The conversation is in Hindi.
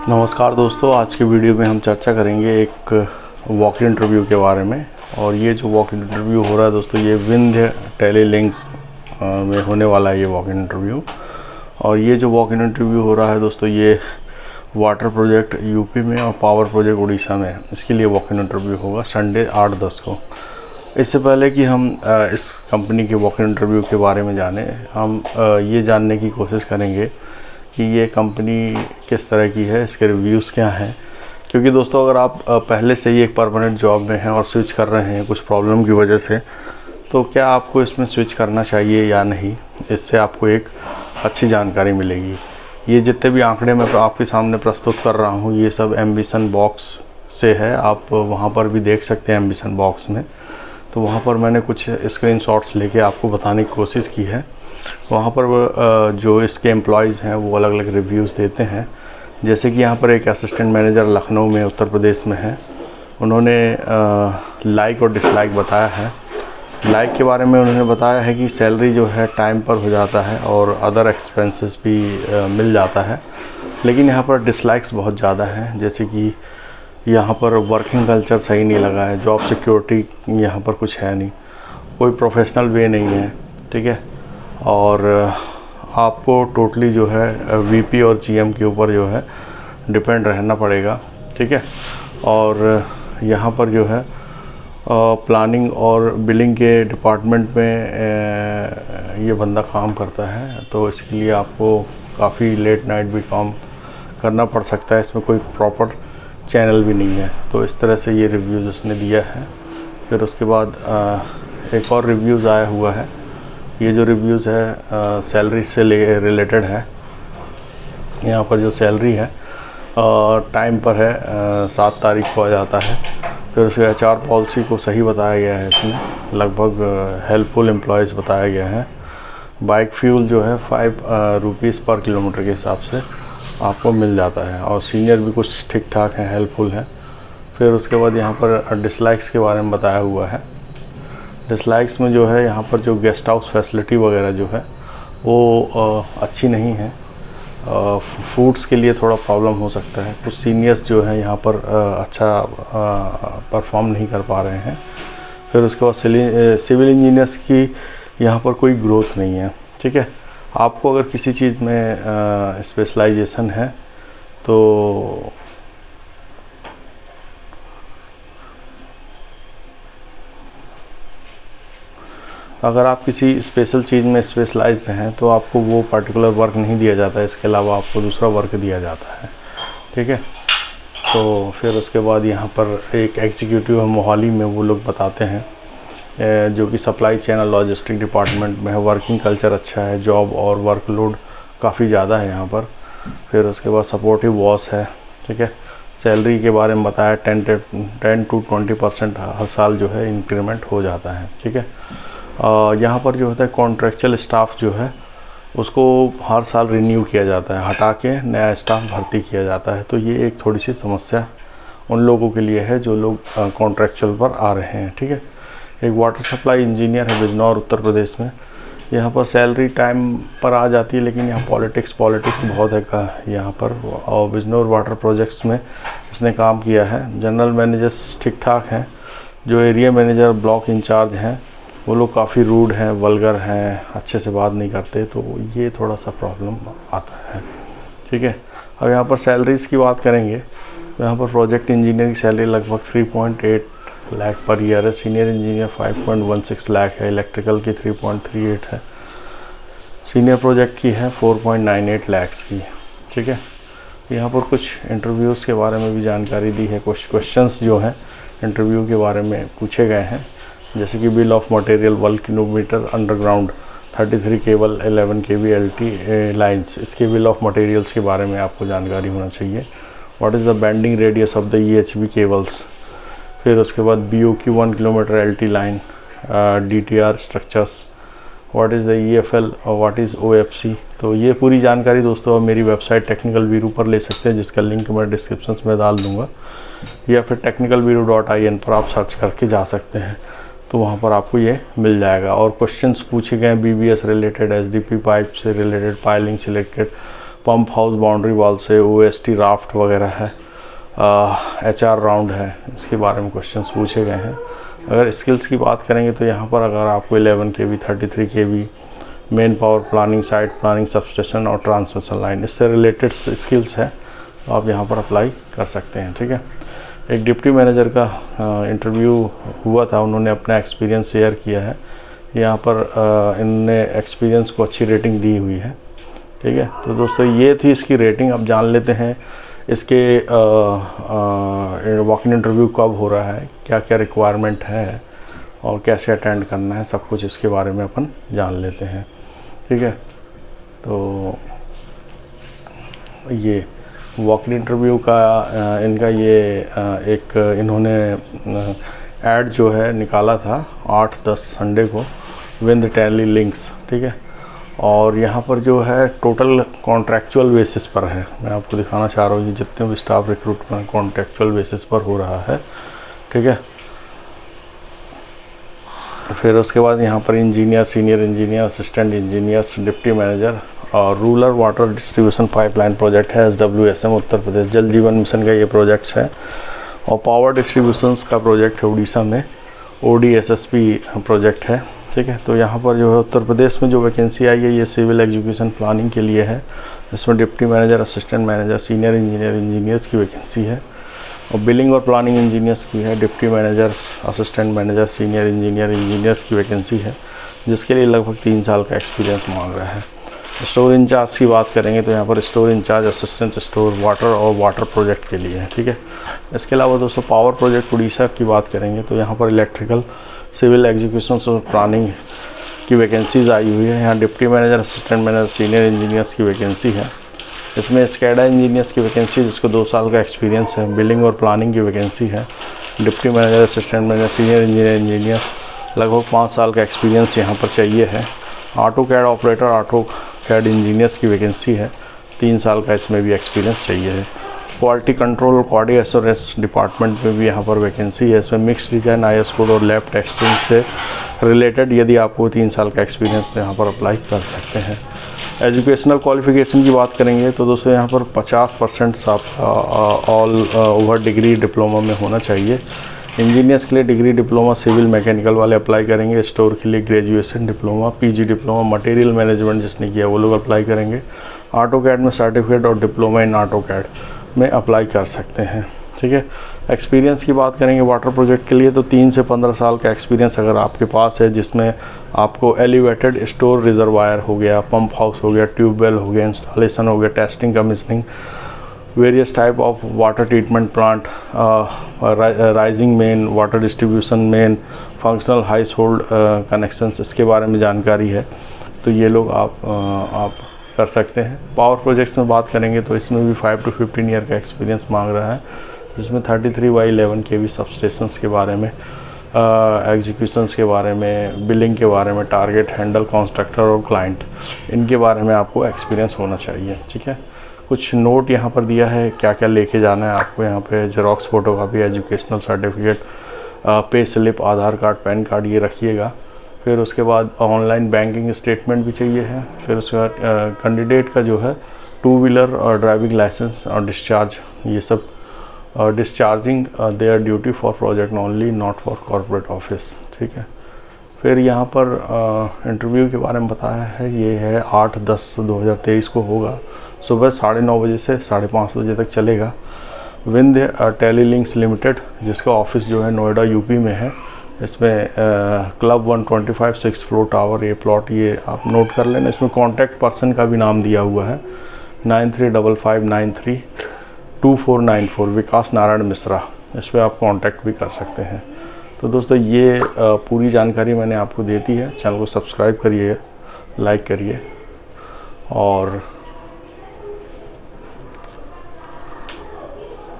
नमस्कार दोस्तों, आज के वीडियो में हम चर्चा करेंगे एक वॉक इन इंटरव्यू के बारे में। और ये जो वॉक इन इंटरव्यू हो रहा है दोस्तों, ये विंध्य टेलीलिंक्स में होने वाला है ये वॉक इन इंटरव्यू। और ये जो वॉक इन इंटरव्यू हो रहा है दोस्तों, ये वाटर प्रोजेक्ट यूपी में और पावर प्रोजेक्ट उड़ीसा में, इसके लिए वॉक इन इंटरव्यू होगा संडे 8-10 को। इससे पहले कि हम इस कंपनी के वॉक इन इंटरव्यू के बारे में जाने, हम ये जानने की कोशिश करेंगे कि ये कंपनी किस तरह की है, इसके रिव्यूज़ क्या हैं। क्योंकि दोस्तों, अगर आप पहले से ही एक परमानेंट जॉब में हैं और स्विच कर रहे हैं कुछ प्रॉब्लम की वजह से, तो क्या आपको इसमें स्विच करना चाहिए या नहीं, इससे आपको एक अच्छी जानकारी मिलेगी। ये जितने भी आंकड़े मैं आपके सामने प्रस्तुत कर रहा हूँ, ये सब एम्बिशन बॉक्स से है। आप वहाँ पर भी देख सकते हैं एम्बिशन बॉक्स में। तो वहाँ पर मैंने कुछ स्क्रीनशॉट्स लेके आपको बताने की कोशिश की है। वहाँ पर जो इसके एम्प्लॉयज़ हैं वो अलग अलग रिव्यूज़ देते हैं। जैसे कि यहाँ पर एक असिस्टेंट मैनेजर लखनऊ में, उत्तर प्रदेश में है। उन्होंने लाइक और डिसलाइक बताया है। लाइक के बारे में उन्होंने बताया है कि सैलरी जो है टाइम पर हो जाता है और अदर एक्सपेंसेस भी मिल जाता है। लेकिन यहाँ पर डिसलाइक्स बहुत ज़्यादा हैं। जैसे कि यहाँ पर वर्किंग कल्चर सही नहीं लगा है, जॉब सिक्योरिटी यहाँ पर कुछ है नहीं, कोई प्रोफेशनल वे नहीं है, ठीक है। और आपको टोटली जो है वीपी और जीएम के ऊपर जो है डिपेंड रहना पड़ेगा, ठीक है। और यहाँ पर जो है प्लानिंग और बिलिंग के डिपार्टमेंट में ये बंदा काम करता है, तो इसके लिए आपको काफ़ी लेट नाइट भी काम करना पड़ सकता है। इसमें कोई प्रॉपर चैनल भी नहीं है। तो इस तरह से ये रिव्यूज़ इसने दिया है। फिर उसके बाद एक और रिव्यूज़ आया हुआ है। ये जो रिव्यूज़ है सैलरी से रिलेटेड है। यहाँ पर जो सैलरी है टाइम पर है, 7 तारीख को आ जाता है। फिर उसके एचआर पॉलिसी को सही बताया गया है इसमें, लगभग हेल्पफुल एम्प्लॉयज़ बताया गया है। बाइक फ्यूल जो है 5 रुपीज़ पर किलोमीटर के हिसाब से आपको मिल जाता है। और सीनियर भी कुछ ठीक ठाक हैं, हेल्पफुल है। फिर उसके बाद यहाँ पर डिसलाइक्स के बारे में बताया हुआ है। डिसलाइक्स में जो है यहाँ पर जो गेस्ट हाउस फैसिलिटी वगैरह जो है वो अच्छी नहीं है। फूड्स के लिए थोड़ा प्रॉब्लम हो सकता है। कुछ सीनियर्स जो है यहाँ पर अच्छा परफॉर्म नहीं कर पा रहे हैं। फिर उसके बाद सिविल इंजीनियर्स की यहाँ पर कोई ग्रोथ नहीं है, ठीक है। आपको अगर किसी चीज़ में स्पेशलाइजेशन है तो अगर आप किसी स्पेशल चीज़ में स्पेशलाइज्ड हैं तो आपको वो पर्टिकुलर वर्क नहीं दिया जाता है, इसके अलावा आपको दूसरा वर्क दिया जाता है, ठीक है। तो फिर उसके बाद यहाँ पर एक एग्जीक्यूटिव है मोहाली में, वो लोग बताते हैं जो कि सप्लाई चेन और लॉजिस्टिक डिपार्टमेंट में है। वर्किंग कल्चर अच्छा है, जॉब और वर्कलोड काफ़ी ज़्यादा है यहाँ पर। फिर उसके बाद सपोर्टिव बॉस है, ठीक है। सैलरी के बारे में बताया 10 to 20% हर साल जो है इंक्रीमेंट हो जाता है, ठीक है। यहाँ पर जो होता है कॉन्ट्रेक्चुअल स्टाफ जो है उसको हर साल रिन्यू किया जाता है, हटा के नया स्टाफ भर्ती किया जाता है। तो ये एक थोड़ी सी समस्या उन लोगों के लिए है जो लोग कॉन्ट्रेक्चुअल पर आ रहे हैं, ठीक है। एक वाटर सप्लाई इंजीनियर है बिजनौर, उत्तर प्रदेश में। यहाँ पर सैलरी टाइम पर आ जाती है, लेकिन यहाँ पॉलिटिक्स बहुत है यहाँ पर। और बिजनौर वाटर प्रोजेक्ट्स में इसने काम किया है। जनरल मैनेजर्स ठीक ठाक हैं। जो एरिया मैनेजर, ब्लॉक इंचार्ज हैं, वो लोग काफ़ी रूड हैं, वल्गर हैं, अच्छे से बात नहीं करते। तो ये थोड़ा सा प्रॉब्लम आता है, ठीक है। अब यहाँ पर सैलरीज़ की बात करेंगे तो यहाँ पर प्रोजेक्ट इंजीनियर की सैलरी लगभग 3.8 लाख पर ईयर है। सीनियर इंजीनियर 5.16 लाख है। इलेक्ट्रिकल की 3.38 है। सीनियर प्रोजेक्ट की है 4.98 लाख की, ठीक है। यहाँ पर कुछ इंटरव्यूज़ के बारे में भी जानकारी दी है। कुछ क्वेश्चंस जो हैं इंटरव्यू के बारे में पूछे गए हैं, जैसे कि bill of material 1 kilometre underground 33 cable 11 kV LT lines, इसके बिल ऑफ मटेरियल्स के बारे में आपको जानकारी होना चाहिए। What is the bending radius of the EHV cables. फिर उसके बाद BOQ 1 kilometre LT line, DTR structures, what is the EFL और व्हाट इज़ OFC। तो ये पूरी जानकारी दोस्तों आप मेरी वेबसाइट टेक्निकल वीरू पर ले सकते हैं, जिसका लिंक मैं डिस्क्रिप्शन में डाल दूँगा, या फिर technicalviru.in पर आप सर्च करके जा सकते हैं। तो वहाँ पर आपको ये मिल जाएगा। और क्वेश्चंस पूछे गए BBS रिलेटेड, SDP पाइप से related, piling selected, pump house boundary wall से, OST राफ्ट वगैरह है, HR राउंड है, इसके बारे में क्वेश्चंस पूछे गए हैं। अगर स्किल्स की बात करेंगे तो यहाँ पर अगर आपको 11 kV, 33 kV main power planning, site planning, substation और ट्रांसमिशन लाइन, इससे रिलेटेड स्किल्स है तो आप यहाँ पर अप्लाई कर सकते हैं। ठीक है। एक डिप्टी मैनेजर का इंटरव्यू हुआ था, उन्होंने अपना एक्सपीरियंस शेयर किया है। यहाँ पर इनने एक्सपीरियंस को अच्छी रेटिंग दी हुई है। ठीक है। तो दोस्तों ये थी इसकी रेटिंग। अब जान लेते हैं इसके वॉक इन इंटरव्यू कब हो रहा है, क्या क्या रिक्वायरमेंट है और कैसे अटेंड करना है, सब कुछ इसके बारे में अपन जान लेते हैं। ठीक है। तो ये वॉक इन इंटरव्यू का इनका ये एक इन्होंने ऐड जो है निकाला था 8-10 संडे को, विंध्य टैली लिंक्स। ठीक है। और यहाँ पर जो है टोटल कॉन्ट्रैक्चुअल बेसिस पर है। मैं आपको दिखाना चाह रहा हूँ, ये जितने भी स्टाफ रिक्रूटमेंट कॉन्ट्रैक्चुअल बेसिस पर हो रहा है। ठीक है। फिर उसके बाद यहाँ पर engineer, senior engineer, assistant engineers, deputy manager और rural water distribution pipeline project है, SWSM उत्तर प्रदेश जल जीवन मिशन का ये प्रोजेक्ट्स है। और पावर डिस्ट्रीब्यूशंस का प्रोजेक्ट है उड़ीसा में, ODSSP प्रोजेक्ट है। ठीक है। तो यहाँ पर जो है उत्तर प्रदेश में जो वैकेंसी आई है ये सिविल एग्जीक्यूशन प्लानिंग के लिए है। इसमें deputy manager, assistant manager, senior engineer, engineers की वैकेंसी है। और बिलिंग और प्लानिंग इंजीनियर्स की है, deputy managers, assistant manager, senior engineer, engineers की वैकेंसी है, जिसके लिए लगभग 3 साल का एक्सपीरियंस मांग रहा है। स्टोर इंचार्ज की बात करेंगे तो यहाँ पर store incharge, assistant store, water और वाटर प्रोजेक्ट के लिए है। ठीक है। इसके अलावा दोस्तों पावर प्रोजेक्ट उड़ीसा की बात करेंगे तो यहाँ पर इलेक्ट्रिकल, सिविल एग्जीक्यूशन और प्लानिंग की वैकेंसीज आई हुई है। यहाँ deputy manager, assistant manager, senior engineers की वैकेंसी है। इसमें स्कैडा इंजीनियर्स की वैकेंसी जिसको 2 साल का एक्सपीरियंस है। बिलिंग और प्लानिंग की वैकेंसी है। Deputy manager, assistant manager, senior engineer लगभग 5 साल का एक्सपीरियंस यहाँ पर चाहिए है। AutoCAD operator, AutoCAD engineers की वैकेंसी है, 3 साल का इसमें भी एक्सपीरियंस चाहिए है। क्वालिटी कंट्रोल और क्वालिटी एश्योरेंस डिपार्टमेंट में भी यहाँ पर वैकेंसी है। इसमें मिक्स डिज़ाइन, IS कोड और लैब टेस्टिंग से रिलेटेड यदि आपको 3 साल का एक्सपीरियंस तो यहाँ पर अप्लाई कर सकते हैं। एजुकेशनल क्वालिफिकेशन की बात करेंगे तो दोस्तों यहाँ पर 50% आपका ऑल ओवर डिग्री डिप्लोमा में होना चाहिए। इंजीनियर्स के लिए डिग्री डिप्लोमा, सिविल मैकेनिकल वाले अप्लाई करेंगे। स्टोर के लिए graduation diploma, PG diploma, material management जिसने किया वो लोग अप्लाई करेंगे। ऑटो कैड में सर्टिफिकेट और डिप्लोमा इन ऑटो कैड में अप्लाई कर सकते हैं। ठीक है। एक्सपीरियंस की बात करेंगे वाटर प्रोजेक्ट के लिए तो 3 से 15 साल का एक्सपीरियंस अगर आपके पास है, जिसमें आपको एलिवेटेड स्टोर रिजर्वायर हो गया, पंप हाउस हो गया, ट्यूबवेल हो गया, इंस्टॉलेशन हो गया, testing, commissioning, various type of water treatment plant, rising main, water distribution main, functional house hold connections, इसके बारे में जानकारी है तो ये लोग आप कर सकते हैं। पावर प्रोजेक्ट्स में बात करेंगे तो इसमें भी 5 to 15 ईयर का एक्सपीरियंस मांग रहा है, जिसमें 33/11 kV सबस्टेशंस के बारे में, एग्जीक्यूशंस के बारे में, बिलिंग के बारे में, टारगेट, हैंडल, कॉन्ट्रैक्टर और क्लाइंट, इनके बारे में आपको एक्सपीरियंस होना चाहिए। ठीक है। कुछ नोट यहाँ पर दिया है क्या क्या लेके जाना है आपको। यहाँ पे xerox photocopy, educational certificate, pay slip, Aadhaar card, PAN card ये रखिएगा। फिर उसके बाद ऑनलाइन बैंकिंग स्टेटमेंट भी चाहिए है। फिर उसके बाद कैंडिडेट का जो है 2 व्हीलर और ड्राइविंग लाइसेंस और डिस्चार्ज, ये सब discharging there duty for project only, not for corporate office. ठीक है। फिर यहाँ पर इंटरव्यू के बारे में बताया है, ये है 8/10/2023 को होगा, सुबह 9:30 बजे से 5:30 बजे तक चलेगा। विंध्य टैली लिंक्स लिमिटेड, जिसका ऑफिस जो है नोएडा यूपी में है। इसमें क्लब 125 6th फ्लोर टावर, ये प्लॉट, ये आप नोट कर लेना। इसमें कॉन्टैक्ट पर्सन का भी नाम दिया हुआ है, 9355932494, विकास नारायण मिश्रा। इस पर आप कांटेक्ट भी कर सकते हैं। तो दोस्तों ये पूरी जानकारी मैंने आपको दे दी है। चैनल को सब्सक्राइब करिए, लाइक करिए और